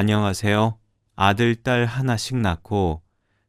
안녕하세요. 아들, 딸 하나씩 낳고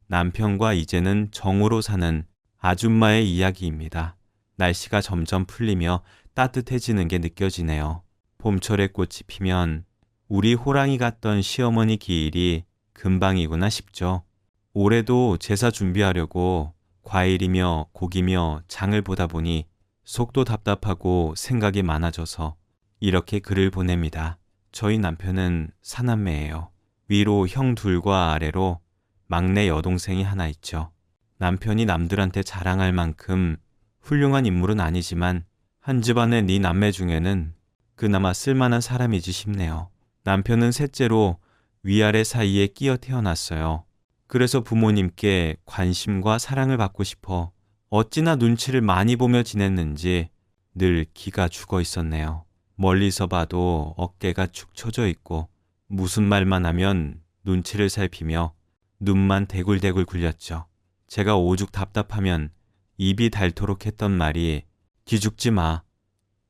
남편과 이제는 정으로 사는 아줌마의 이야기입니다. 날씨가 점점 풀리며 따뜻해지는 게 느껴지네요. 봄철에 꽃이 피면 우리 호랑이 같던 시어머니 기일이 금방이구나 싶죠. 올해도 제사 준비하려고 과일이며 고기며 장을 보다 보니 속도 답답하고 생각이 많아져서 이렇게 글을 보냅니다. 저희 남편은 사남매예요. 위로 형 둘과 아래로 막내 여동생이 하나 있죠. 남편이 남들한테 자랑할 만큼 훌륭한 인물은 아니지만 한 집안의 네 남매 중에는 그나마 쓸만한 사람이지 싶네요. 남편은 셋째로 위아래 사이에 끼어 태어났어요. 그래서 부모님께 관심과 사랑을 받고 싶어 어찌나 눈치를 많이 보며 지냈는지 늘 기가 죽어 있었네요. 멀리서 봐도 어깨가 축 처져 있고 무슨 말만 하면 눈치를 살피며 눈만 대굴대굴 굴렸죠. 제가 오죽 답답하면 입이 닳도록 했던 말이 기죽지 마,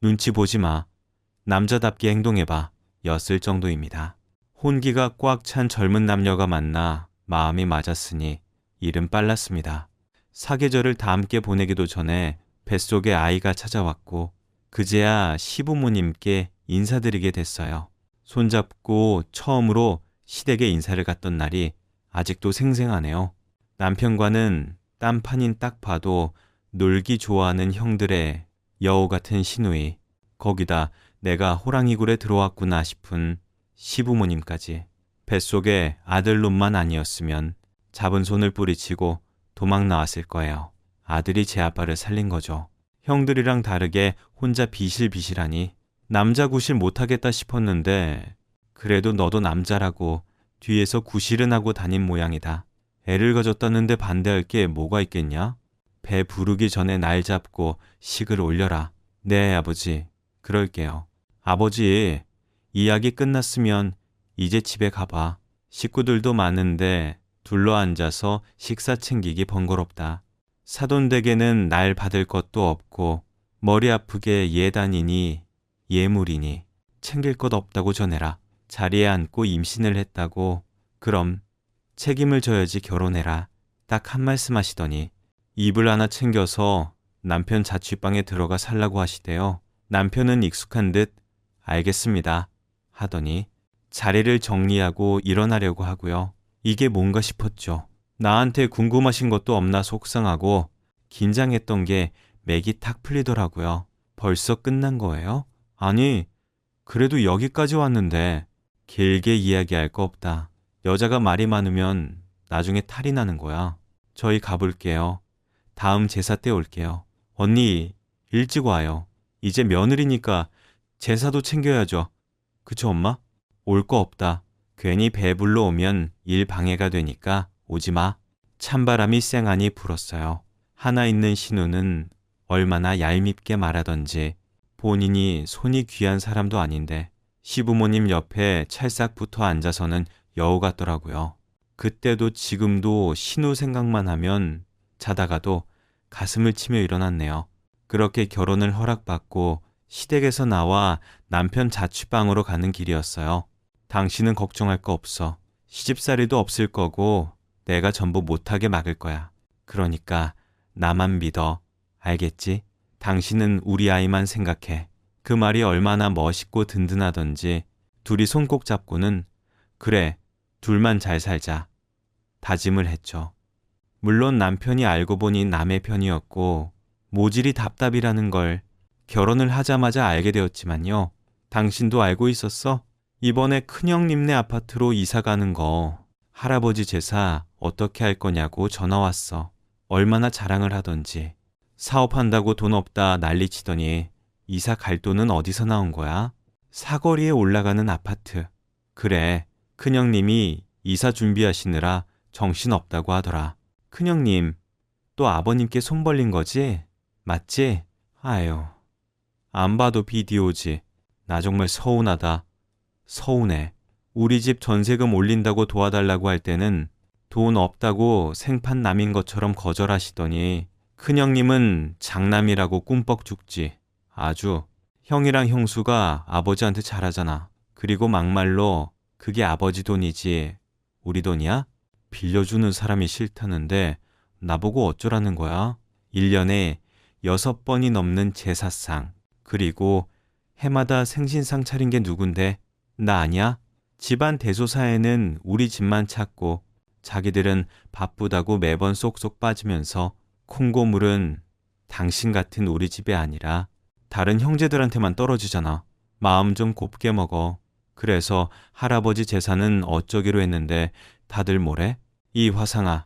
눈치 보지 마, 남자답게 행동해봐 였을 정도입니다. 혼기가 꽉 찬 젊은 남녀가 만나 마음이 맞았으니 일은 빨랐습니다. 사계절을 다 함께 보내기도 전에 뱃속에 아이가 찾아왔고 그제야 시부모님께 인사드리게 됐어요. 손잡고 처음으로 시댁에 인사를 갔던 날이 아직도 생생하네요. 남편과는 딴판인 딱 봐도 놀기 좋아하는 형들의 여우 같은 시누이, 거기다 내가 호랑이굴에 들어왔구나 싶은 시부모님까지. 뱃속에 아들놈만 아니었으면 잡은 손을 뿌리치고 도망 나왔을 거예요. 아들이 제 아빠를 살린 거죠. 형들이랑 다르게 혼자 비실비실하니 남자 구실 못하겠다 싶었는데 그래도 너도 남자라고 뒤에서 구실은 하고 다닌 모양이다. 애를 가졌다는데 반대할 게 뭐가 있겠냐? 배 부르기 전에 날 잡고 식을 올려라. 네, 아버지. 그럴게요. 아버지, 이야기 끝났으면 이제 집에 가봐. 식구들도 많은데 둘러앉아서 식사 챙기기 번거롭다. 사돈댁에는 날 받을 것도 없고 머리 아프게 예단이니 예물이니 챙길 것 없다고 전해라. 자리에 앉고 임신을 했다고 그럼 책임을 져야지 결혼해라. 딱 한 말씀 하시더니 이불 하나 챙겨서 남편 자취방에 들어가 살라고 하시대요. 남편은 익숙한 듯 알겠습니다 하더니 자리를 정리하고 일어나려고 하고요. 이게 뭔가 싶었죠. 나한테 궁금하신 것도 없나 속상하고 긴장했던 게 맥이 탁 풀리더라고요. 벌써 끝난 거예요? 아니, 그래도 여기까지 왔는데 길게 이야기할 거 없다. 여자가 말이 많으면 나중에 탈이 나는 거야. 저희 가볼게요. 다음 제사 때 올게요. 언니, 일찍 와요. 이제 며느리니까 제사도 챙겨야죠. 그쵸, 엄마? 올 거 없다. 괜히 배불러 오면 일 방해가 되니까 오지 마. 찬바람이 쌩하니 불었어요. 하나 있는 신우는 얼마나 얄밉게 말하던지 본인이 손이 귀한 사람도 아닌데 시부모님 옆에 찰싹 붙어 앉아서는 여우 같더라고요. 그때도 지금도 신우 생각만 하면 자다가도 가슴을 치며 일어났네요. 그렇게 결혼을 허락받고 시댁에서 나와 남편 자취방으로 가는 길이었어요. 당신은 걱정할 거 없어. 시집살이도 없을 거고 내가 전부 못하게 막을 거야. 그러니까 나만 믿어. 알겠지? 당신은 우리 아이만 생각해. 그 말이 얼마나 멋있고 든든하던지 둘이 손 꼭 잡고는 그래, 둘만 잘 살자. 다짐을 했죠. 물론 남편이 알고 보니 남의 편이었고 모질이 답답이라는 걸 결혼을 하자마자 알게 되었지만요. 당신도 알고 있었어? 이번에 큰형님네 아파트로 이사 가는 거 할아버지 제사 어떻게 할 거냐고 전화 왔어. 얼마나 자랑을 하던지. 사업한다고 돈 없다 난리치더니 이사 갈 돈은 어디서 나온 거야? 사거리에 올라가는 아파트. 그래, 큰형님이 이사 준비하시느라 정신없다고 하더라. 큰형님, 또 아버님께 손 벌린 거지? 맞지? 아유, 안 봐도 비디오지. 나 정말 서운하다. 서운해. 우리 집 전세금 올린다고 도와달라고 할 때는 돈 없다고 생판 남인 것처럼 거절하시더니 큰형님은 장남이라고 꿈뻑 죽지. 아주 형이랑 형수가 아버지한테 잘하잖아. 그리고 막말로 그게 아버지 돈이지 우리 돈이야? 빌려주는 사람이 싫다는데 나보고 어쩌라는 거야? 1년에 6번이 넘는 제사상, 그리고 해마다 생신상 차린 게 누군데? 나 아니야? 집안 대소사에는 우리 집만 찾고 자기들은 바쁘다고 매번 쏙쏙 빠지면서 콩고물은 당신 같은 우리 집에 아니라 다른 형제들한테만 떨어지잖아. 마음 좀 곱게 먹어. 그래서 할아버지 제사는 어쩌기로 했는데 다들 뭐래? 이 화상아,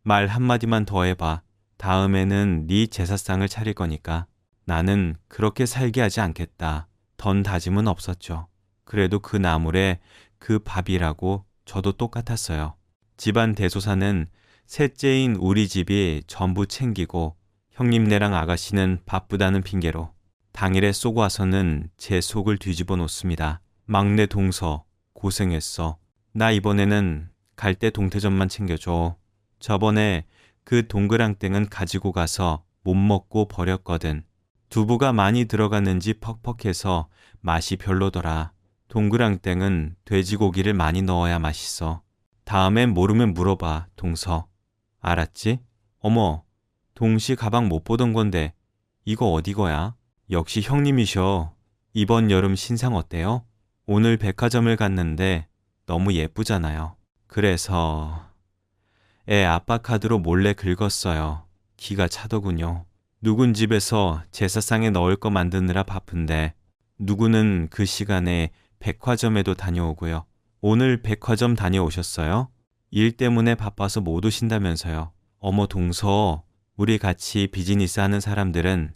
말 한마디만 더 해봐. 다음에는 네 제사상을 차릴 거니까. 나는 그렇게 살게 하지 않겠다. 던 다짐은 없었죠. 그래도 그 나물에 그 밥이라고 저도 똑같았어요. 집안 대소사는 셋째인 우리 집이 전부 챙기고 형님네랑 아가씨는 바쁘다는 핑계로 당일에 쏘고 와서는 제 속을 뒤집어 놓습니다. 막내 동서 고생했어. 나 이번에는 갈 때 동태전만 챙겨줘. 저번에 그 동그랑땡은 가지고 가서 못 먹고 버렸거든. 두부가 많이 들어갔는지 퍽퍽해서 맛이 별로더라. 동그랑땡은 돼지고기를 많이 넣어야 맛있어. 다음엔 모르면 물어봐, 동서. 알았지? 어머, 동시 가방 못 보던 건데 이거 어디 거야? 역시 형님이셔. 이번 여름 신상 어때요? 오늘 백화점을 갔는데 너무 예쁘잖아요. 그래서 애 아빠 카드로 몰래 긁었어요. 기가 차더군요. 누군 집에서 제사상에 넣을 거 만드느라 바쁜데 누구는 그 시간에 백화점에도 다녀오고요. 오늘 백화점 다녀오셨어요? 일 때문에 바빠서 못 오신다면서요. 어머 동서, 우리 같이 비즈니스 하는 사람들은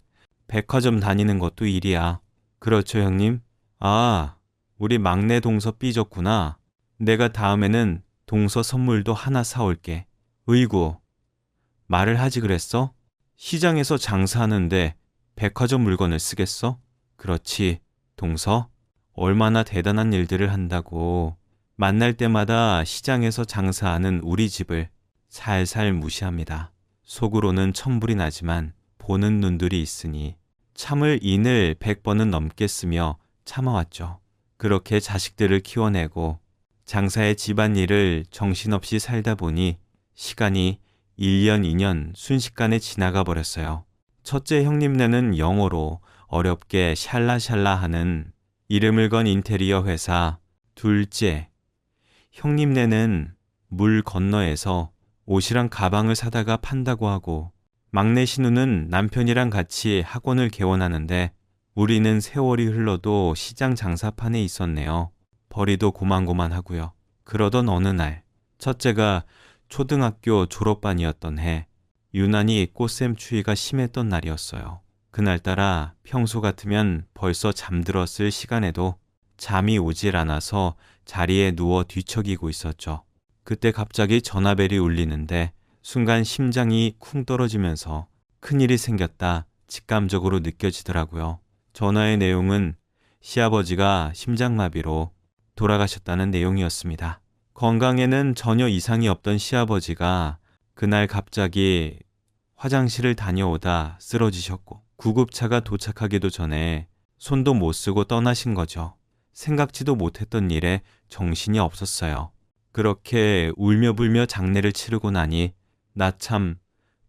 백화점 다니는 것도 일이야. 그렇죠 형님? 아, 우리 막내 동서 삐졌구나. 내가 다음에는 동서 선물도 하나 사올게. 으이구, 말을 하지 그랬어? 시장에서 장사하는데 백화점 물건을 쓰겠어? 그렇지, 동서. 얼마나 대단한 일들을 한다고. 만날 때마다 시장에서 장사하는 우리 집을 살살 무시합니다. 속으로는 천불이 나지만 보는 눈들이 있으니 참을 인을 100번은 넘게 쓰며 참아왔죠. 그렇게 자식들을 키워내고 장사의 집안일을 정신없이 살다 보니 시간이 1년, 2년 순식간에 지나가 버렸어요. 첫째 형님네는 영어로 어렵게 샬라샬라 하는 이름을 건 인테리어 회사, 둘째 형님네는 물 건너에서 옷이랑 가방을 사다가 판다고 하고, 막내 신우는 남편이랑 같이 학원을 개원하는데 우리는 세월이 흘러도 시장 장사판에 있었네요. 벌이도 고만고만하고요. 그러던 어느 날 첫째가 초등학교 졸업반이었던 해, 유난히 꽃샘 추위가 심했던 날이었어요. 그날따라 평소 같으면 벌써 잠들었을 시간에도 잠이 오질 않아서 자리에 누워 뒤척이고 있었죠. 그때 갑자기 전화벨이 울리는데 순간 심장이 쿵 떨어지면서 큰일이 생겼다 직감적으로 느껴지더라고요. 전화의 내용은 시아버지가 심장마비로 돌아가셨다는 내용이었습니다. 건강에는 전혀 이상이 없던 시아버지가 그날 갑자기 화장실을 다녀오다 쓰러지셨고 구급차가 도착하기도 전에 손도 못 쓰고 떠나신 거죠. 생각지도 못했던 일에 정신이 없었어요. 그렇게 울며불며 장례를 치르고 나니 나 참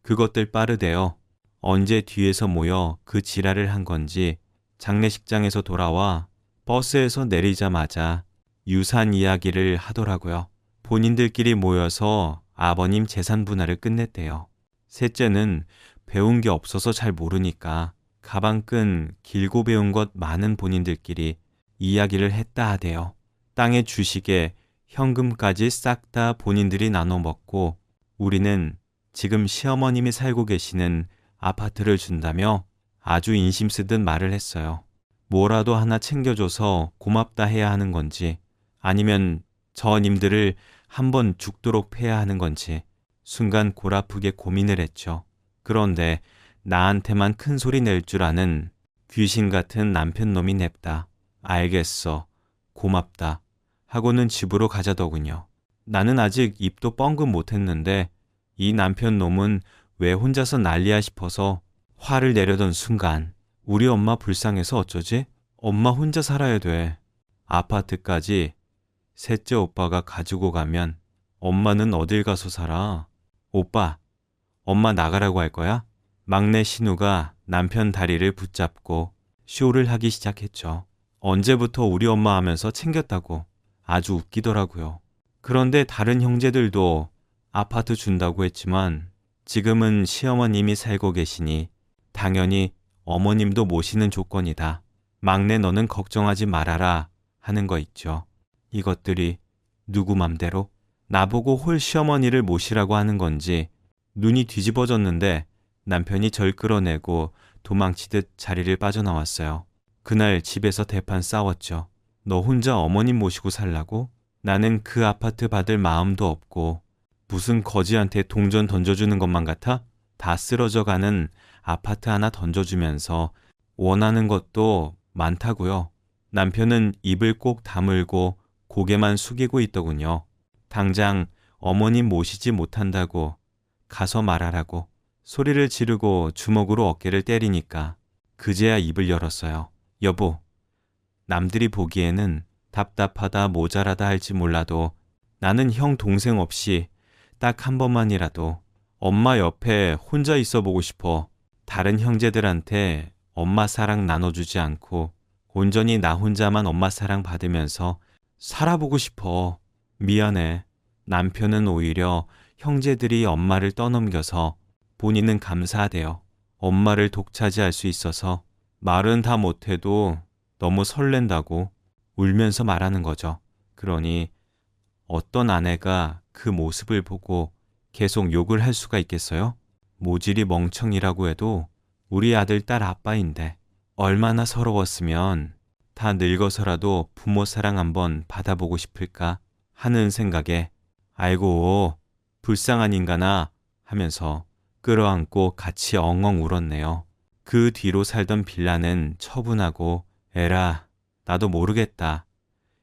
그것들 빠르대요. 언제 뒤에서 모여 그 지랄을 한 건지 장례식장에서 돌아와 버스에서 내리자마자 유산 이야기를 하더라고요. 본인들끼리 모여서 아버님 재산 분할을 끝냈대요. 셋째는 배운 게 없어서 잘 모르니까 가방끈 길고 배운 것 많은 본인들끼리 이야기를 했다 하대요. 땅의 주식에 현금까지 싹 다 본인들이 나눠 먹고 우리는 지금 시어머님이 살고 계시는 아파트를 준다며 아주 인심 쓰듯 말을 했어요. 뭐라도 하나 챙겨줘서 고맙다 해야 하는 건지 아니면 저님들을 한번 죽도록 패야 하는 건지 순간 골아프게 고민을 했죠. 그런데 나한테만 큰 소리 낼 줄 아는 귀신 같은 남편놈이 냅다. 알겠어. 고맙다. 하고는 집으로 가자더군요. 나는 아직 입도 뻥긋 못했는데 이 남편놈은 왜 혼자서 난리야 싶어서 화를 내려던 순간 우리 엄마 불쌍해서 어쩌지? 엄마 혼자 살아야 돼. 아파트까지 셋째 오빠가 가지고 가면 엄마는 어딜 가서 살아? 오빠, 엄마 나가라고 할 거야? 막내 신우가 남편 다리를 붙잡고 쇼를 하기 시작했죠. 언제부터 우리 엄마 하면서 챙겼다고. 아주 웃기더라고요. 그런데 다른 형제들도 아파트 준다고 했지만 지금은 시어머님이 살고 계시니 당연히 어머님도 모시는 조건이다. 막내 너는 걱정하지 말아라 하는 거 있죠. 이것들이 누구 맘대로 나보고 홀 시어머니를 모시라고 하는 건지 눈이 뒤집어졌는데 남편이 절 끌어내고 도망치듯 자리를 빠져나왔어요. 그날 집에서 대판 싸웠죠. 너 혼자 어머님 모시고 살라고? 나는 그 아파트 받을 마음도 없고 무슨 거지한테 동전 던져주는 것만 같아? 다 쓰러져가는 아파트 하나 던져주면서 원하는 것도 많다고요. 남편은 입을 꼭 다물고 고개만 숙이고 있더군요. 당장 어머님 모시지 못한다고 가서 말하라고 소리를 지르고 주먹으로 어깨를 때리니까 그제야 입을 열었어요. 여보, 남들이 보기에는 답답하다 모자라다 할지 몰라도 나는 형 동생 없이 딱 한 번만이라도 엄마 옆에 혼자 있어 보고 싶어. 다른 형제들한테 엄마 사랑 나눠주지 않고 온전히 나 혼자만 엄마 사랑 받으면서 살아보고 싶어. 미안해. 남편은 오히려 형제들이 엄마를 떠넘겨서 본인은 감사하대요. 엄마를 독차지할 수 있어서 말은 다 못해도 너무 설렌다고 울면서 말하는 거죠. 그러니 어떤 아내가 그 모습을 보고 계속 욕을 할 수가 있겠어요? 모질이 멍청이라고 해도 우리 아들 딸 아빠인데 얼마나 서러웠으면 다 늙어서라도 부모 사랑 한번 받아보고 싶을까 하는 생각에 아이고 불쌍한 인간아 하면서 끌어안고 같이 엉엉 울었네요. 그 뒤로 살던 빌라는 처분하고 에라 나도 모르겠다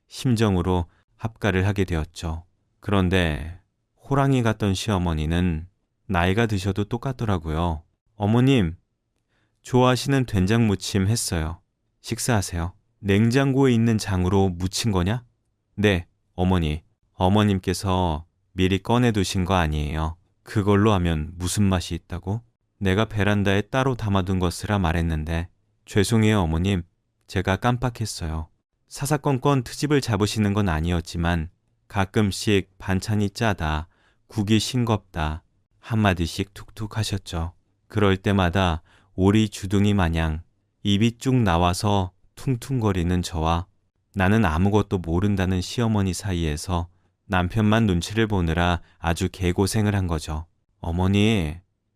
심정으로 합가를 하게 되었죠. 그런데 호랑이 같던 시어머니는 나이가 드셔도 똑같더라고요. 어머님, 좋아하시는 된장무침 했어요. 식사하세요. 냉장고에 있는 장으로 무친 거냐? 네, 어머니. 어머님께서 미리 꺼내두신 거 아니에요. 그걸로 하면 무슨 맛이 있다고? 내가 베란다에 따로 담아둔 것이라 말했는데 죄송해요 어머님. 제가 깜빡했어요. 사사건건 트집을 잡으시는 건 아니었지만 가끔씩 반찬이 짜다, 국이 싱겁다 한마디씩 툭툭 하셨죠. 그럴 때마다 오리 주둥이 마냥 입이 쭉 나와서 퉁퉁거리는 저와 나는 아무것도 모른다는 시어머니 사이에서 남편만 눈치를 보느라 아주 개고생을 한 거죠. 어머니,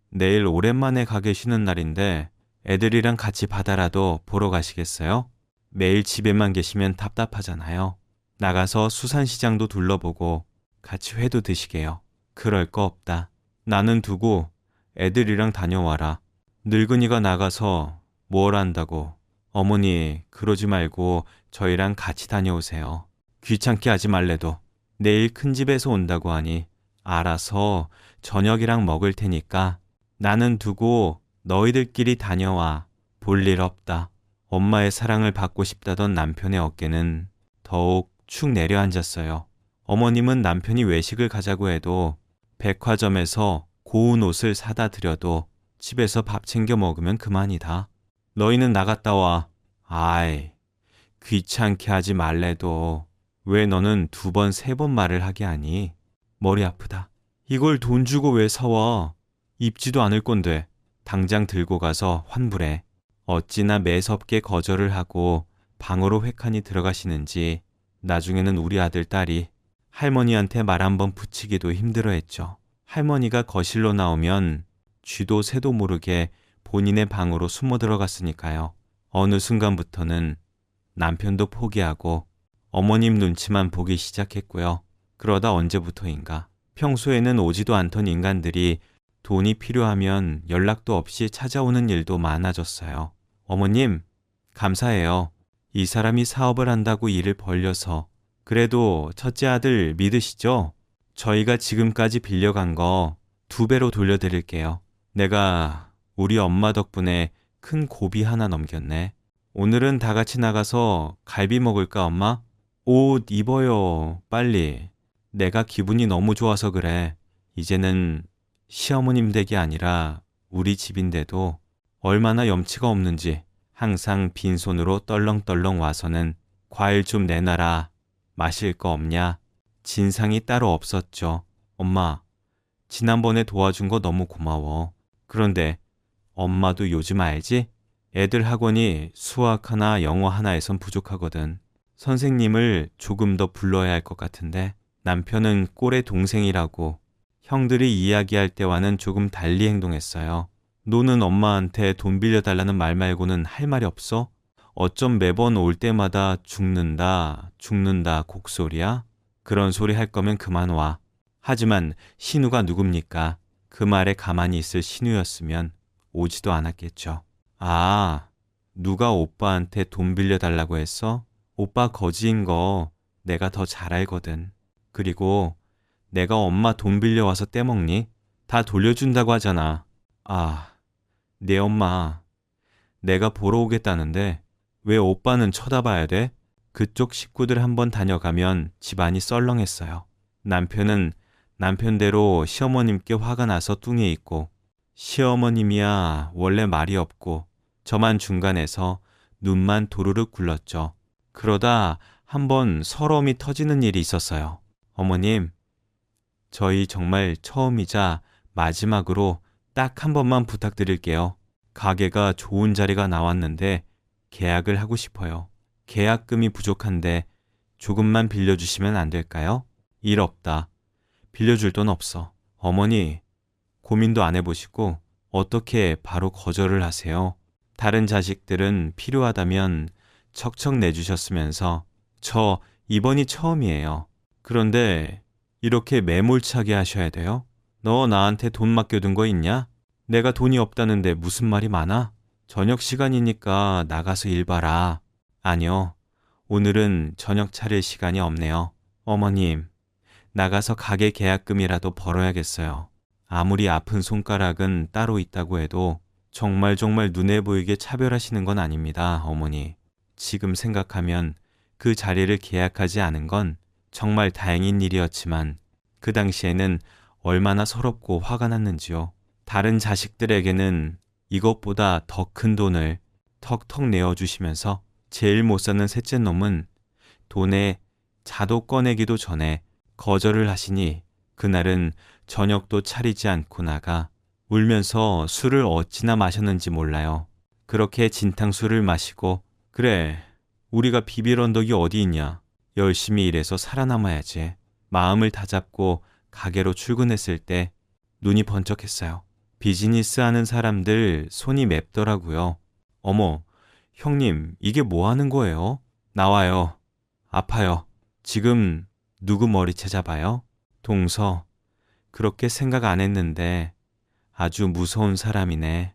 내일 오랜만에 가 계시는 날인데 애들이랑 같이 바다라도 보러 가시겠어요? 매일 집에만 계시면 답답하잖아요. 나가서 수산시장도 둘러보고 같이 회도 드시게요. 그럴 거 없다. 나는 두고 애들이랑 다녀와라. 늙은이가 나가서 뭘 안다고. 어머니, 그러지 말고 저희랑 같이 다녀오세요. 귀찮게 하지 말래도. 내일 큰 집에서 온다고 하니 알아서 저녁이랑 먹을 테니까 나는 두고 너희들끼리 다녀와. 볼 일 없다. 엄마의 사랑을 받고 싶다던 남편의 어깨는 더욱 축 내려앉았어요. 어머님은 남편이 외식을 가자고 해도 백화점에서 고운 옷을 사다 드려도 집에서 밥 챙겨 먹으면 그만이다. 너희는 나갔다 와. 아이, 귀찮게 하지 말래도 왜 너는 2번, 3번 말을 하게 하니? 머리 아프다. 이걸 돈 주고 왜 사와? 입지도 않을 건데. 당장 들고 가서 환불해. 어찌나 매섭게 거절을 하고 방으로 획하니 들어가시는지 나중에는 우리 아들 딸이 할머니한테 말 한번 붙이기도 힘들어했죠. 할머니가 거실로 나오면 쥐도 새도 모르게 본인의 방으로 숨어 들어갔으니까요. 어느 순간부터는 남편도 포기하고 어머님 눈치만 보기 시작했고요. 그러다 언제부터인가 평소에는 오지도 않던 인간들이 돈이 필요하면 연락도 없이 찾아오는 일도 많아졌어요. 어머님, 감사해요. 이 사람이 사업을 한다고 일을 벌려서. 그래도 첫째 아들 믿으시죠? 저희가 지금까지 빌려간 거 2배로 돌려드릴게요. 내가 우리 엄마 덕분에 큰 고비 하나 넘겼네. 오늘은 다 같이 나가서 갈비 먹을까, 엄마? 옷 입어요, 빨리. 내가 기분이 너무 좋아서 그래. 이제는 시어머님 댁이 아니라 우리 집인데도 얼마나 염치가 없는지 항상 빈손으로 떨렁떨렁 와서는 과일 좀 내놔라. 마실 거 없냐? 진상이 따로 없었죠. 엄마, 지난번에 도와준 거 너무 고마워. 그런데 엄마도 요즘 알지? 애들 학원이 수학 하나 영어 하나에선 부족하거든. 선생님을 조금 더 불러야 할 것 같은데 남편은 꼴의 동생이라고 형들이 이야기할 때와는 조금 달리 행동했어요. 노는 엄마한테 돈 빌려달라는 말 말고는 할 말이 없어? 어쩜 매번 올 때마다 죽는다, 죽는다 곡소리야? 그런 소리 할 거면 그만 와. 하지만 신우가 누굽니까? 그 말에 가만히 있을 신우였으면 오지도 않았겠죠. 아, 누가 오빠한테 돈 빌려달라고 했어? 오빠 거지인 거 내가 더 잘 알거든. 그리고 내가 엄마 돈 빌려와서 떼먹니? 다 돌려준다고 하잖아. 아, 내 엄마 내가 보러 오겠다는데 왜 오빠는 쳐다봐야 돼? 그쪽 식구들 한번 다녀가면 집안이 썰렁했어요. 남편은 남편대로 시어머님께 화가 나서 뚱에 있고 시어머님이야 원래 말이 없고 저만 중간에서 눈만 도르륵 굴렀죠. 그러다 한번 서러움이 터지는 일이 있었어요. 어머님, 저희 정말 처음이자 마지막으로 딱 한 번만 부탁드릴게요. 가게가 좋은 자리가 나왔는데 계약을 하고 싶어요. 계약금이 부족한데 조금만 빌려주시면 안 될까요? 일 없다. 빌려줄 돈 없어. 어머니, 고민도 안 해보시고 어떻게 바로 거절을 하세요? 다른 자식들은 필요하다면 척척 내주셨으면서 저 이번이 처음이에요. 그런데 이렇게 매몰차게 하셔야 돼요? 너 나한테 돈 맡겨둔 거 있냐? 내가 돈이 없다는데 무슨 말이 많아? 저녁 시간이니까 나가서 일 봐라. 아니요. 오늘은 저녁 차릴 시간이 없네요. 어머님, 나가서 가게 계약금이라도 벌어야겠어요. 아무리 아픈 손가락은 따로 있다고 해도 정말 눈에 보이게 차별하시는 건 아닙니다, 어머니. 지금 생각하면 그 자리를 계약하지 않은 건 정말 다행인 일이었지만 그 당시에는 얼마나 서럽고 화가 났는지요. 다른 자식들에게는 이것보다 더 큰 돈을 턱턱 내어주시면서 제일 못 사는 셋째 놈은 돈에 자도 꺼내기도 전에 거절을 하시니 그날은 저녁도 차리지 않고 나가 울면서 술을 어찌나 마셨는지 몰라요. 그렇게 진탕술을 마시고 그래, 우리가 비빌 언덕이 어디 있냐. 열심히 일해서 살아남아야지. 마음을 다잡고 가게로 출근했을 때 눈이 번쩍했어요. 비즈니스 하는 사람들 손이 맵더라고요. 어머, 형님, 이게 뭐 하는 거예요? 나와요. 아파요. 지금 누구 머리채 잡아요? 동서, 그렇게 생각 안 했는데 아주 무서운 사람이네.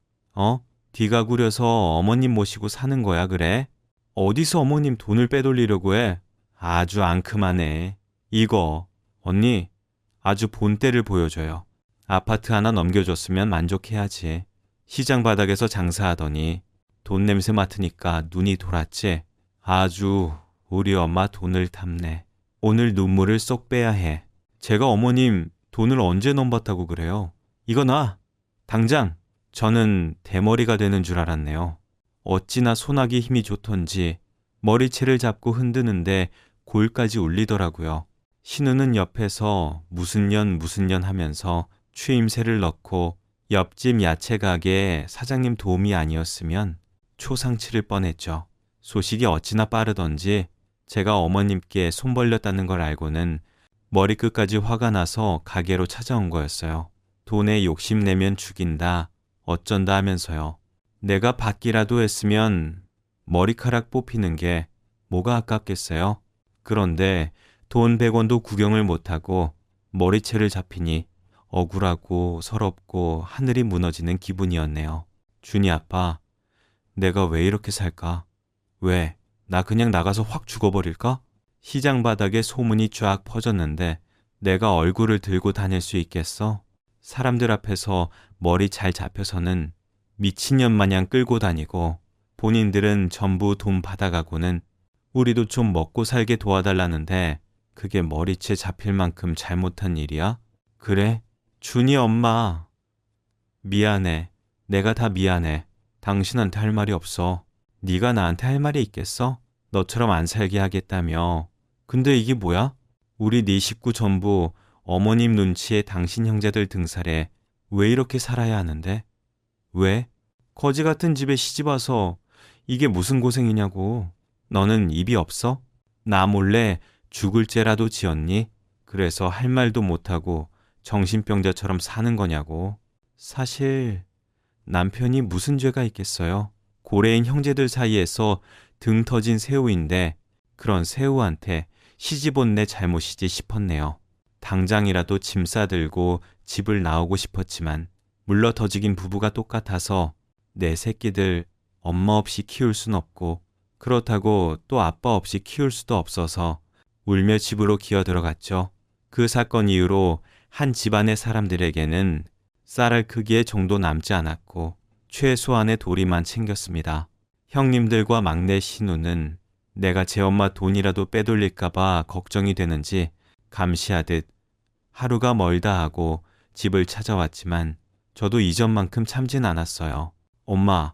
뒤가 구려서 어머님 모시고 사는 거야, 그래? 어디서 어머님 돈을 빼돌리려고 해? 아주 앙큼하네. 이거, 언니, 아주 본때를 보여줘요. 아파트 하나 넘겨줬으면 만족해야지. 시장 바닥에서 장사하더니 돈 냄새 맡으니까 눈이 돌았지. 아주 우리 엄마 돈을 탐내. 오늘 눈물을 쏙 빼야 해. 제가 어머님 돈을 언제 넘봤다고 그래요? 이거 놔. 당장. 저는 대머리가 되는 줄 알았네요. 어찌나 손아귀 힘이 좋던지 머리채를 잡고 흔드는데 골까지 울리더라고요. 신우는 옆에서 무슨 년 하면서 추임새를 넣고 옆집 야채 가게 사장님 도움이 아니었으면 초상치를 뻔했죠. 소식이 어찌나 빠르던지 제가 어머님께 손 벌렸다는 걸 알고는 머리끝까지 화가 나서 가게로 찾아온 거였어요. 돈에 욕심내면 죽인다, 어쩐다 하면서요. 내가 받기라도 했으면 머리카락 뽑히는 게 뭐가 아깝겠어요? 그런데 돈 100원도 구경을 못하고 머리채를 잡히니 억울하고 서럽고 하늘이 무너지는 기분이었네요. 준이 아빠, 내가 왜 이렇게 살까? 왜? 나 그냥 나가서 확 죽어버릴까? 시장 바닥에 소문이 쫙 퍼졌는데 내가 얼굴을 들고 다닐 수 있겠어? 사람들 앞에서 머리 잘 잡혀서는 미친년 마냥 끌고 다니고 본인들은 전부 돈 받아가고는 우리도 좀 먹고 살게 도와달라는데 그게 머리채 잡힐 만큼 잘못한 일이야? 그래? 준이 엄마. 미안해. 내가 다 미안해. 당신한테 할 말이 없어. 네가 나한테 할 말이 있겠어? 너처럼 안 살게 하겠다며. 근데 이게 뭐야? 우리 네 식구 전부 어머님 눈치에 당신 형제들 등살에 왜 이렇게 살아야 하는데? 왜? 거지 같은 집에 시집 와서 이게 무슨 고생이냐고. 너는 입이 없어? 나 몰래 죽을 죄라도 지었니? 그래서 할 말도 못하고 정신병자처럼 사는 거냐고. 사실 남편이 무슨 죄가 있겠어요? 고래인 형제들 사이에서 등 터진 새우인데 그런 새우한테 시집 온 내 잘못이지 싶었네요. 당장이라도 짐 싸들고 집을 나오고 싶었지만 물러 터지긴 부부가 똑같아서 내 새끼들 엄마 없이 키울 순 없고 그렇다고 또 아빠 없이 키울 수도 없어서 울며 집으로 기어 들어갔죠. 그 사건 이후로 한 집안의 사람들에게는 쌀알 크기의 정도 남지 않았고 최소한의 도리만 챙겼습니다. 형님들과 막내 신우는 내가 제 엄마 돈이라도 빼돌릴까봐 걱정이 되는지 감시하듯 하루가 멀다 하고 집을 찾아왔지만 저도 이전만큼 참진 않았어요. 엄마,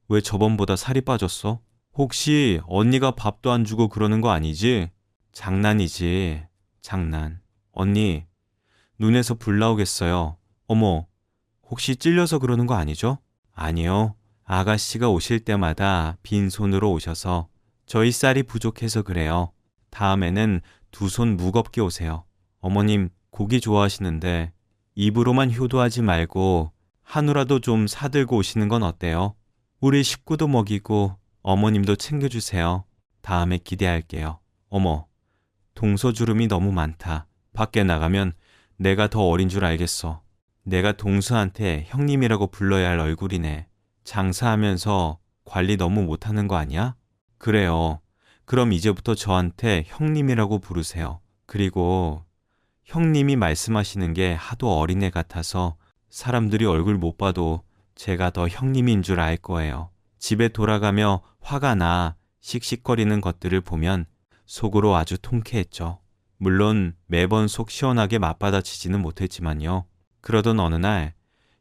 왜 저번보다 살이 빠졌어? 혹시 언니가 밥도 안 주고 그러는 거 아니지? 장난이지. 장난. 언니, 눈에서 불 나오겠어요. 어머, 혹시 찔려서 그러는 거 아니죠? 아니요. 아가씨가 오실 때마다 빈손으로 오셔서 저희 쌀이 부족해서 그래요. 다음에는 두 손 무겁게 오세요. 어머님 고기 좋아하시는데 입으로만 효도하지 말고 한우라도 좀 사들고 오시는 건 어때요? 우리 식구도 먹이고 어머님도 챙겨주세요. 다음에 기대할게요. 어머, 동서주름이 너무 많다. 밖에 나가면 내가 더 어린 줄 알겠어. 내가 동서한테 형님이라고 불러야 할 얼굴이네. 장사하면서 관리 너무 못하는 거 아니야? 그래요. 그럼 이제부터 저한테 형님이라고 부르세요. 그리고 형님이 말씀하시는 게 하도 어린애 같아서 사람들이 얼굴 못 봐도 제가 더 형님인 줄 알 거예요. 집에 돌아가며 화가 나 씩씩거리는 것들을 보면 속으로 아주 통쾌했죠. 물론 매번 속 시원하게 맞받아치지는 못했지만요. 그러던 어느 날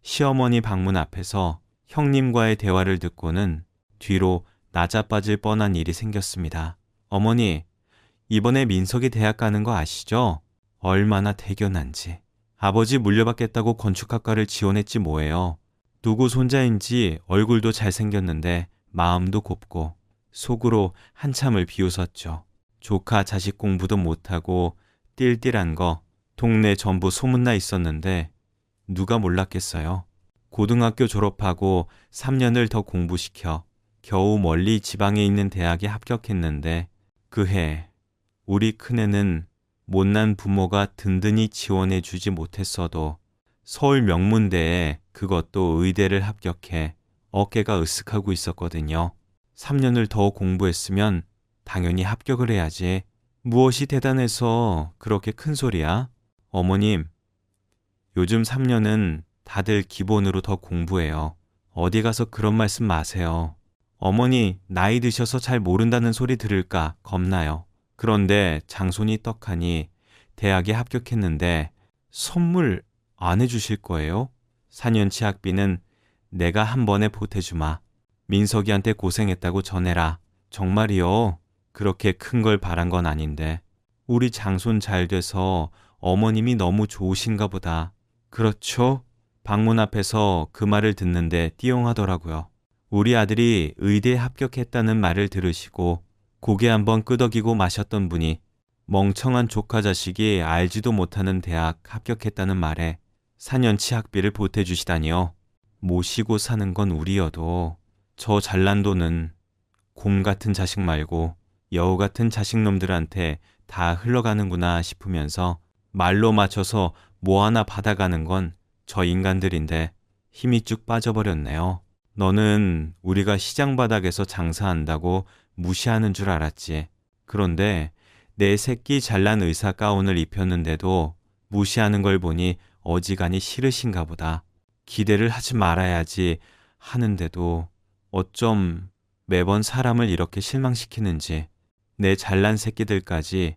시어머니 방문 앞에서 형님과의 대화를 듣고는 뒤로 나자빠질 뻔한 일이 생겼습니다. 어머니, 이번에 민석이 대학 가는 거 아시죠? 얼마나 대견한지. 아버지 물려받겠다고 건축학과를 지원했지 뭐예요. 누구 손자인지 얼굴도 잘생겼는데 마음도 곱고 속으로 한참을 비웃었죠. 조카 자식 공부도 못하고 띨띨한 거 동네 전부 소문나 있었는데 누가 몰랐겠어요. 고등학교 졸업하고 3년을 더 공부시켜 겨우 멀리 지방에 있는 대학에 합격했는데 그 해 우리 큰애는 못난 부모가 든든히 지원해 주지 못했어도 서울 명문대에 그것도 의대를 합격해 어깨가 으쓱하고 있었거든요. 3년을 더 공부했으면 당연히 합격을 해야지. 무엇이 대단해서 그렇게 큰 소리야? 어머님, 요즘 3년은 다들 기본으로 더 공부해요. 어디 가서 그런 말씀 마세요. 어머니 나이 드셔서 잘 모른다는 소리 들을까 겁나요. 그런데 장손이 떡하니 대학에 합격했는데 선물 안 해주실 거예요? 4년치 학비는 내가 한 번에 보태주마. 민석이한테 고생했다고 전해라. 정말이요. 그렇게 큰 걸 바란 건 아닌데. 우리 장손 잘 돼서 어머님이 너무 좋으신가 보다. 그렇죠? 방문 앞에서 그 말을 듣는데 띠용하더라고요. 우리 아들이 의대에 합격했다는 말을 들으시고 고개 한번 끄덕이고 마셨던 분이 멍청한 조카 자식이 알지도 못하는 대학 합격했다는 말에 4년치 학비를 보태주시다니요. 모시고 사는 건 우리여도 저 잘난 돈은 곰 같은 자식 말고 여우 같은 자식놈들한테 다 흘러가는구나 싶으면서 말로 맞춰서 뭐 하나 받아가는 건 저 인간들인데 힘이 쭉 빠져버렸네요. 너는 우리가 시장 바닥에서 장사한다고 무시하는 줄 알았지. 그런데 내 새끼 잘난 의사 가운을 입혔는데도 무시하는 걸 보니 어지간히 싫으신가 보다. 기대를 하지 말아야지 하는데도 어쩜 매번 사람을 이렇게 실망시키는지. 내 잘난 새끼들까지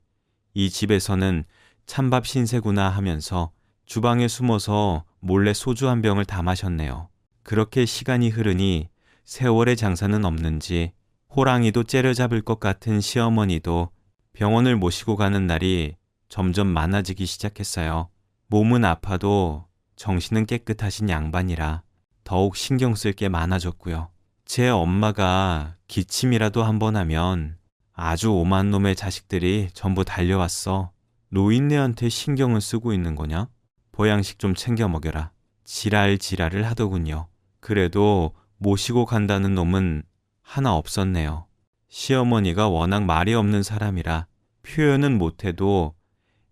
이 집에서는 찬밥 신세구나 하면서 주방에 숨어서 몰래 소주 한 병을 다 마셨네요. 그렇게 시간이 흐르니 세월의 장사는 없는지 호랑이도 째려잡을 것 같은 시어머니도 병원을 모시고 가는 날이 점점 많아지기 시작했어요. 몸은 아파도 정신은 깨끗하신 양반이라 더욱 신경 쓸 게 많아졌고요. 제 엄마가 기침이라도 한번 하면 아주 오만 놈의 자식들이 전부 달려왔어. 노인네한테 신경을 쓰고 있는 거냐? 보양식 좀 챙겨 먹여라. 지랄을 하더군요. 그래도 모시고 간다는 놈은 하나 없었네요. 시어머니가 워낙 말이 없는 사람이라 표현은 못해도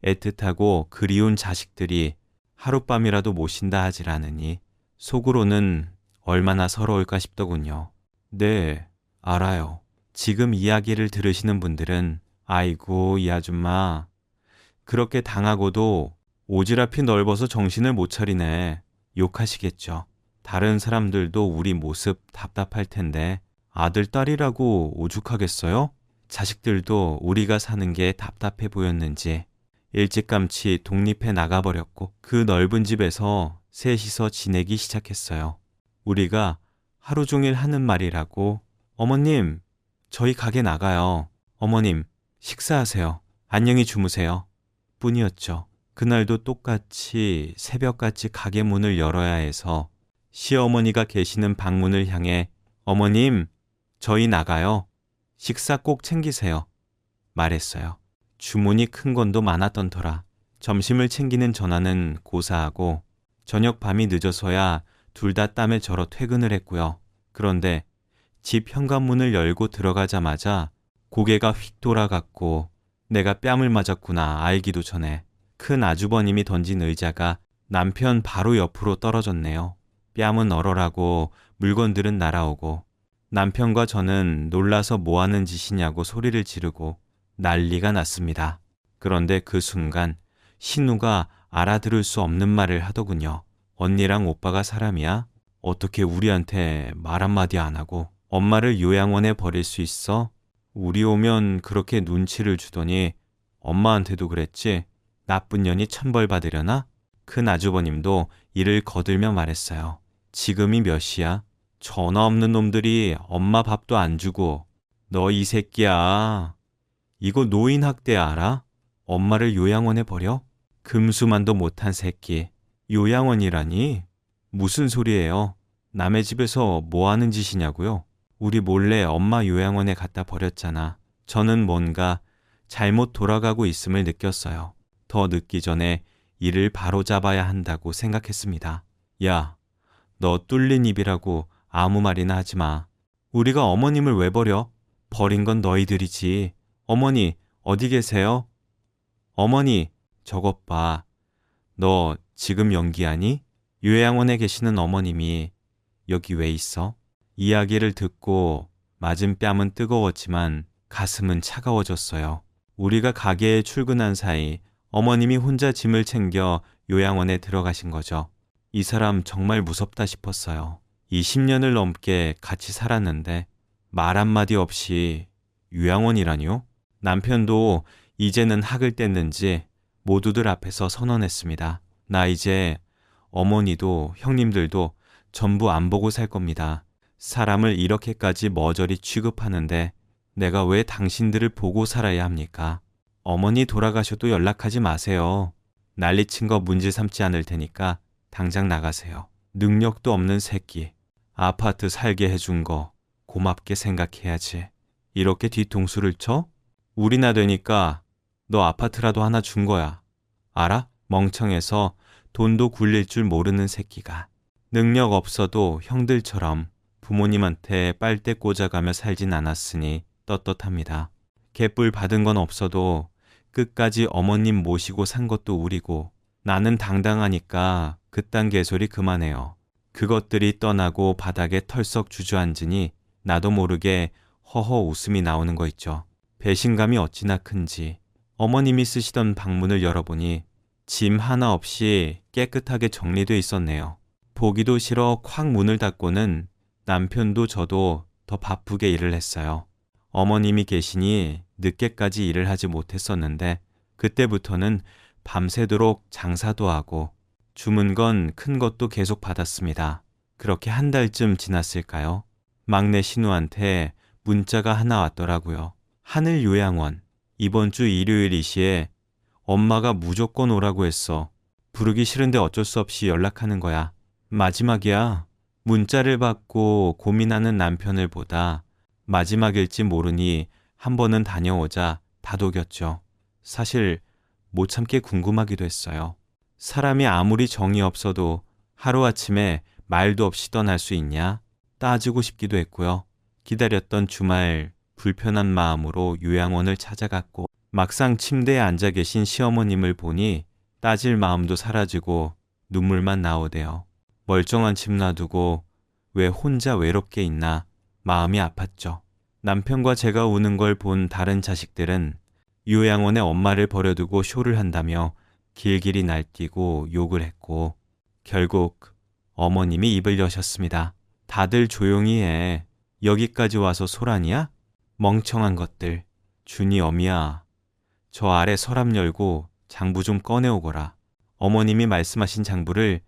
애틋하고 그리운 자식들이 하룻밤이라도 모신다 하질 않으니 속으로는 얼마나 서러울까 싶더군요. 네, 알아요. 지금 이야기를 들으시는 분들은 아이고 이 아줌마 그렇게 당하고도 오지랖이 넓어서 정신을 못 차리네 욕하시겠죠. 다른 사람들도 우리 모습 답답할 텐데 아들 딸이라고 오죽하겠어요? 자식들도 우리가 사는 게 답답해 보였는지 일찌감치 독립해 나가버렸고 그 넓은 집에서 셋이서 지내기 시작했어요. 우리가 하루 종일 하는 말이라고 어머님 저희 가게 나가요. 어머님 식사하세요. 안녕히 주무세요. 뿐이었죠. 그날도 똑같이 새벽같이 가게 문을 열어야 해서 시어머니가 계시는 방문을 향해 어머님 저희 나가요. 식사 꼭 챙기세요. 말했어요. 주문이 큰 건도 많았던 터라 점심을 챙기는 전화는 고사하고 저녁 밤이 늦어서야 둘 다 땀에 절어 퇴근을 했고요. 그런데 집 현관문을 열고 들어가자마자 고개가 휙 돌아갔고 내가 뺨을 맞았구나 알기도 전에 큰 아주버님이 던진 의자가 남편 바로 옆으로 떨어졌네요. 뺨은 얼얼하고 물건들은 날아오고 남편과 저는 놀라서 뭐하는 짓이냐고 소리를 지르고 난리가 났습니다. 그런데 그 순간 신우가 알아들을 수 없는 말을 하더군요. 언니랑 오빠가 사람이야? 어떻게 우리한테 말 한마디 안 하고 엄마를 요양원에 버릴 수 있어? 우리 오면 그렇게 눈치를 주더니 엄마한테도 그랬지? 나쁜 년이 천벌 받으려나? 큰 아주버님도 이를 거들며 말했어요. 지금이 몇 시야? 전화 없는 놈들이 엄마 밥도 안 주고 너 이 새끼야. 이거 노인 학대 알아? 엄마를 요양원에 버려? 금수만도 못한 새끼. 요양원이라니? 무슨 소리예요? 남의 집에서 뭐 하는 짓이냐고요? 우리 몰래 엄마 요양원에 갖다 버렸잖아. 저는 뭔가 잘못 돌아가고 있음을 느꼈어요. 더 늦기 전에 이를 바로잡아야 한다고 생각했습니다. 야, 너 뚫린 입이라고 아무 말이나 하지 마. 우리가 어머님을 왜 버려? 버린 건 너희들이지. 어머니 어디 계세요? 어머니 저것 봐. 너 지금 연기하니? 요양원에 계시는 어머님이 여기 왜 있어? 이야기를 듣고 맞은 뺨은 뜨거웠지만 가슴은 차가워졌어요. 우리가 가게에 출근한 사이 어머님이 혼자 짐을 챙겨 요양원에 들어가신 거죠. 이 사람 정말 무섭다 싶었어요. 20년을 넘게 같이 살았는데 말 한마디 없이 요양원이라뇨? 남편도 이제는 학을 뗐는지 모두들 앞에서 선언했습니다. 나 이제 어머니도 형님들도 전부 안 보고 살 겁니다. 사람을 이렇게까지 머저리 취급하는데 내가 왜 당신들을 보고 살아야 합니까? 어머니 돌아가셔도 연락하지 마세요. 난리친 거 문제 삼지 않을 테니까 당장 나가세요. 능력도 없는 새끼. 아파트 살게 해준 거 고맙게 생각해야지. 이렇게 뒤통수를 쳐? 우리나 되니까 너 아파트라도 하나 준 거야. 알아? 멍청해서 돈도 굴릴 줄 모르는 새끼가. 능력 없어도 형들처럼 부모님한테 빨대 꽂아가며 살진 않았으니 떳떳합니다. 개뿔 받은 건 없어도 끝까지 어머님 모시고 산 것도 우리고 나는 당당하니까 그딴 개소리 그만해요. 그것들이 떠나고 바닥에 털썩 주저앉으니 나도 모르게 허허 웃음이 나오는 거 있죠. 배신감이 어찌나 큰지. 어머님이 쓰시던 방문을 열어보니 짐 하나 없이 깨끗하게 정리돼 있었네요. 보기도 싫어 콱 문을 닫고는 남편도 저도 더 바쁘게 일을 했어요. 어머님이 계시니 늦게까지 일을 하지 못했었는데 그때부터는 밤새도록 장사도 하고 주문 건 큰 것도 계속 받았습니다. 그렇게 한 달쯤 지났을까요? 막내 신우한테 문자가 하나 왔더라고요. 하늘 요양원, 이번 주 일요일 이시에 엄마가 무조건 오라고 했어. 부르기 싫은데 어쩔 수 없이 연락하는 거야. 마지막이야. 문자를 받고 고민하는 남편을 보다 마지막일지 모르니 한 번은 다녀오자 다독였죠. 사실 못 참게 궁금하기도 했어요. 사람이 아무리 정이 없어도 하루아침에 말도 없이 떠날 수 있냐? 따지고 싶기도 했고요. 기다렸던 주말 불편한 마음으로 요양원을 찾아갔고 막상 침대에 앉아 계신 시어머님을 보니 따질 마음도 사라지고 눈물만 나오대요. 멀쩡한 집 놔두고 왜 혼자 외롭게 있나 마음이 아팠죠. 남편과 제가 우는 걸 본 다른 자식들은 요양원에 엄마를 버려두고 쇼를 한다며 길길이 날뛰고 욕을 했고 결국 어머님이 입을 여셨습니다. 다들 조용히 해. 여기까지 와서 소란이야? 멍청한 것들. 준이 어미야. 저 아래 서랍 열고 장부 좀 꺼내오거라. 어머님이 말씀하신 장부를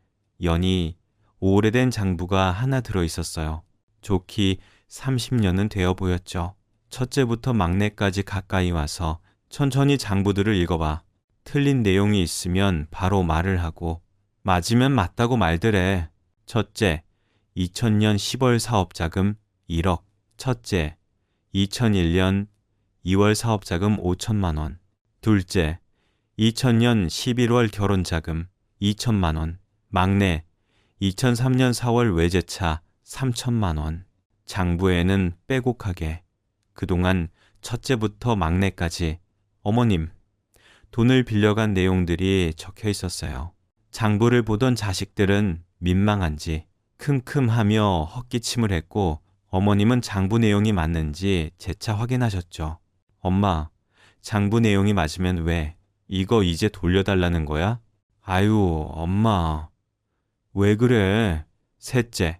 연히 오래된 장부가 하나 들어있었어요. 좋기 30년은 되어 보였죠. 첫째부터 막내까지 가까이 와서 천천히 장부들을 읽어봐. 틀린 내용이 있으면 바로 말을 하고 맞으면 맞다고 말들해. 첫째, 2000년 10월 사업자금 1억. 첫째, 2001년 2월 사업자금 5천만 원. 둘째, 2000년 11월 결혼자금 2천만 원. 막내, 2003년 4월 외제차 3천만 원. 장부에는 빼곡하게 그동안 첫째부터 막내까지 어머님, 돈을 빌려간 내용들이 적혀 있었어요. 장부를 보던 자식들은 민망한지 킁킁하며 헛기침을 했고 어머님은 장부 내용이 맞는지 재차 확인하셨죠. 엄마, 장부 내용이 맞으면 왜 이거 이제 돌려달라는 거야? 아유, 엄마. 왜 그래? 셋째,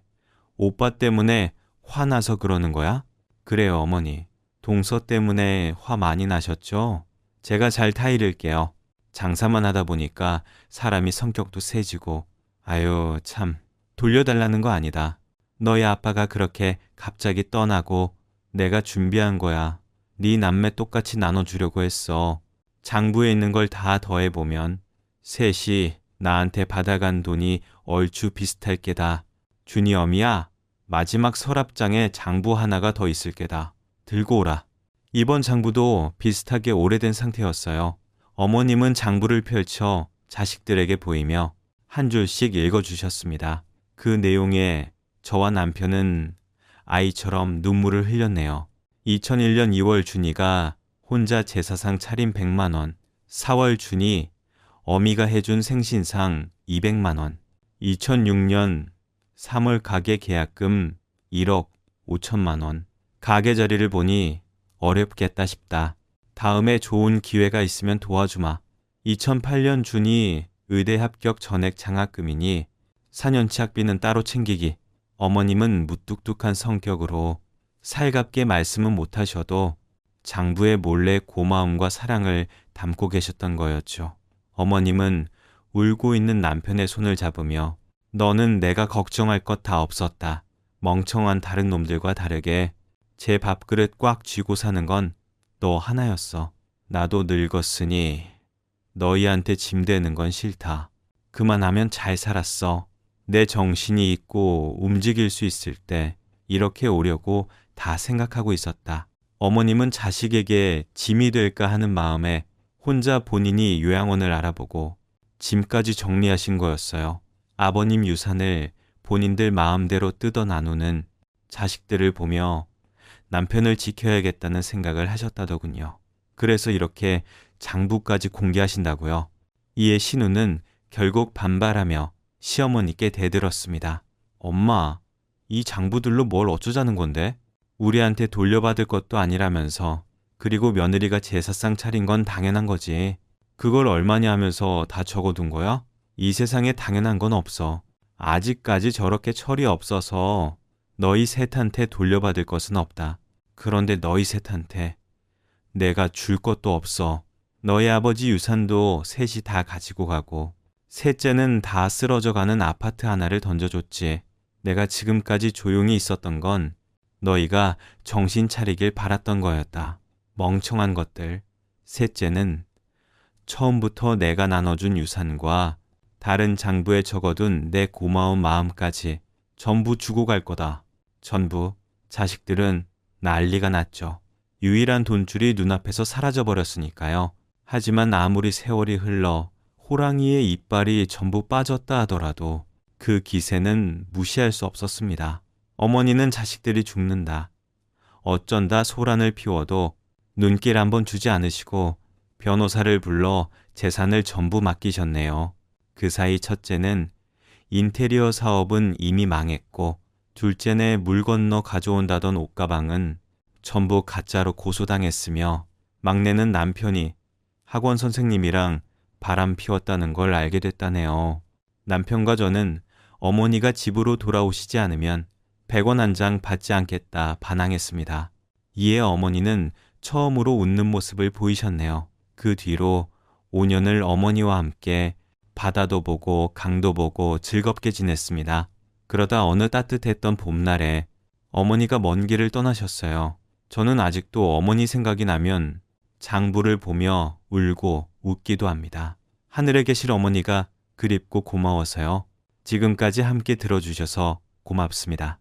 오빠 때문에 화나서 그러는 거야? 그래요, 어머니. 동서 때문에 화 많이 나셨죠? 제가 잘 타이를게요. 장사만 하다 보니까 사람이 성격도 세지고 아유 참 돌려달라는 거 아니다. 너희 아빠가 그렇게 갑자기 떠나고 내가 준비한 거야. 네 남매 똑같이 나눠주려고 했어. 장부에 있는 걸 다 더해보면 셋이 나한테 받아간 돈이 얼추 비슷할 게다. 준이 어미야, 마지막 서랍장에 장부 하나가 더 있을 게다. 들고 오라. 이번 장부도 비슷하게 오래된 상태였어요. 어머님은 장부를 펼쳐 자식들에게 보이며 한 줄씩 읽어주셨습니다. 그 내용에 저와 남편은 아이처럼 눈물을 흘렸네요. 2001년 2월 준이가 혼자 제사상 차림 100만 원, 4월 준이 어미가 해준 생신상 200만 원, 2006년 3월 가게 계약금 1억 5천만 원. 가게 자리를 보니 어렵겠다 싶다. 다음에 좋은 기회가 있으면 도와주마. 2008년 준이 의대 합격 전액 장학금이니 4년치 학비는 따로 챙기기. 어머님은 무뚝뚝한 성격으로 살갑게 말씀은 못하셔도 장부에 몰래 고마움과 사랑을 담고 계셨던 거였죠. 어머님은 울고 있는 남편의 손을 잡으며 너는 내가 걱정할 것 다 없었다. 멍청한 다른 놈들과 다르게 제 밥그릇 꽉 쥐고 사는 건 너 하나였어. 나도 늙었으니 너희한테 짐 되는 건 싫다. 그만하면 잘 살았어. 내 정신이 있고 움직일 수 있을 때 이렇게 오려고 다 생각하고 있었다. 어머님은 자식에게 짐이 될까 하는 마음에 혼자 본인이 요양원을 알아보고 짐까지 정리하신 거였어요. 아버님 유산을 본인들 마음대로 뜯어 나누는 자식들을 보며 남편을 지켜야겠다는 생각을 하셨다더군요. 그래서 이렇게 장부까지 공개하신다고요. 이에 신우는 결국 반발하며 시어머니께 대들었습니다. 엄마, 이 장부들로 뭘 어쩌자는 건데? 우리한테 돌려받을 것도 아니라면서. 그리고 며느리가 제사상 차린 건 당연한 거지. 그걸 얼마냐 하면서 다 적어둔 거야? 이 세상에 당연한 건 없어. 아직까지 저렇게 철이 없어서 너희 셋한테 돌려받을 것은 없다. 그런데 너희 셋한테 내가 줄 것도 없어. 너희 아버지 유산도 셋이 다 가지고 가고 셋째는 다 쓰러져 가는 아파트 하나를 던져줬지. 내가 지금까지 조용히 있었던 건 너희가 정신 차리길 바랐던 거였다. 멍청한 것들. 셋째는 처음부터 내가 나눠준 유산과 다른 장부에 적어둔 내 고마운 마음까지 전부 주고 갈 거다. 전부. 자식들은 난리가 났죠. 유일한 돈줄이 눈앞에서 사라져버렸으니까요. 하지만 아무리 세월이 흘러 호랑이의 이빨이 전부 빠졌다 하더라도 그 기세는 무시할 수 없었습니다. 어머니는 자식들이 죽는다, 어쩐다 소란을 피워도 눈길 한번 주지 않으시고 변호사를 불러 재산을 전부 맡기셨네요. 그 사이 첫째는 인테리어 사업은 이미 망했고 둘째네 물 건너 가져온다던 옷가방은 전부 가짜로 고소당했으며 막내는 남편이 학원 선생님이랑 바람 피웠다는 걸 알게 됐다네요. 남편과 저는 어머니가 집으로 돌아오시지 않으면 100원 한 장 받지 않겠다 반항했습니다. 이에 어머니는 처음으로 웃는 모습을 보이셨네요. 그 뒤로 5년을 어머니와 함께 바다도 보고 강도 보고 즐겁게 지냈습니다. 그러다 어느 따뜻했던 봄날에 어머니가 먼 길을 떠나셨어요. 저는 아직도 어머니 생각이 나면 장부를 보며 울고 웃기도 합니다. 하늘에 계실 어머니가 그립고 고마워서요. 지금까지 함께 들어주셔서 고맙습니다.